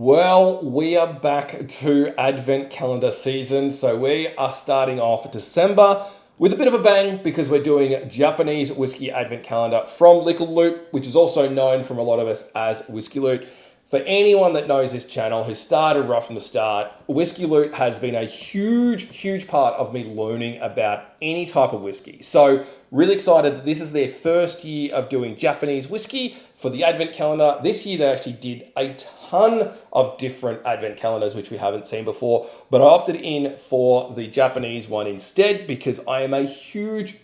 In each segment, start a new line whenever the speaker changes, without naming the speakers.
Well, we are back to Advent Calendar season, so we are starting off December with a bit of a bang because we're doing Japanese Whisky Advent Calendar from Liquor Loot, which is also known from a lot of us as Whiskey Loot. For anyone that knows this channel, who started right from the start, Whiskey Loot has been a huge part of me learning about any type of whiskey. So really excited that this is their first year of doing Japanese whiskey for the Advent Calendar. This year they actually did a ton of different Advent calendars, which we haven't seen before, but I opted in for the Japanese one instead because I am a huge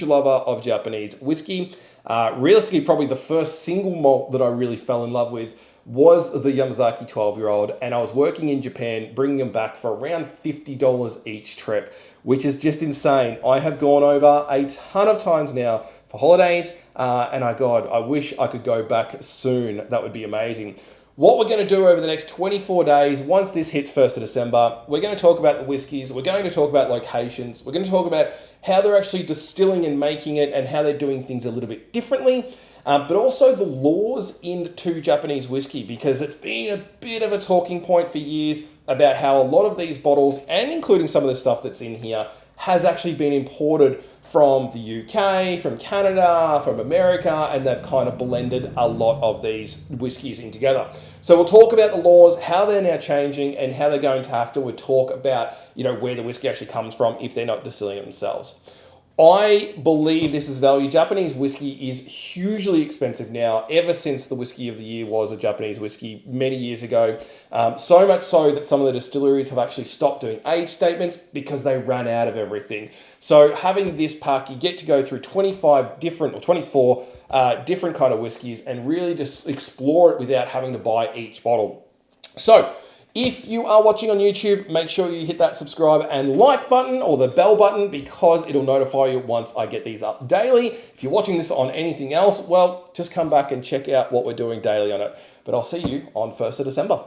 lover of Japanese whiskey. Realistically, probably the first single malt that I really fell in love with was the Yamazaki 12-year-old, and I was working in Japan, bringing them back for around $50 each trip, which is just insane. I have gone over a ton of times now for holidays, and I wish I could go back soon. That would be amazing. What we're going to do over the next 24 days, once this hits 1st of December, we're going to talk about the whiskies, we're going to talk about locations, we're going to talk about how they're actually distilling and making it and how they're doing things a little bit differently, but also the laws into Japanese whiskey, because it's been a bit of a talking point for years about how a lot of these bottles, and including some of the stuff that's in here, has actually been imported from the UK, from Canada, from America, and they've kind of blended a lot of these whiskies in together. So we'll talk about the laws, how they're now changing, and how they're going to have to talk about, where the whiskey actually comes from if they're not distilling it themselves. I believe this is value. Japanese whiskey is hugely expensive now, ever since the Whiskey of the Year was a Japanese whiskey many years ago. So much so that some of the distilleries have actually stopped doing age statements because they ran out of everything. So having this pack, you get to go through 24 different kind of whiskies and really just explore it without having to buy each bottle. So if you are watching on YouTube, make sure you hit that subscribe and like button or the bell button, because it'll notify you once I get these up daily. If you're watching this on anything else, well, just come back and check out what we're doing daily on it. But I'll see you on 1st of December.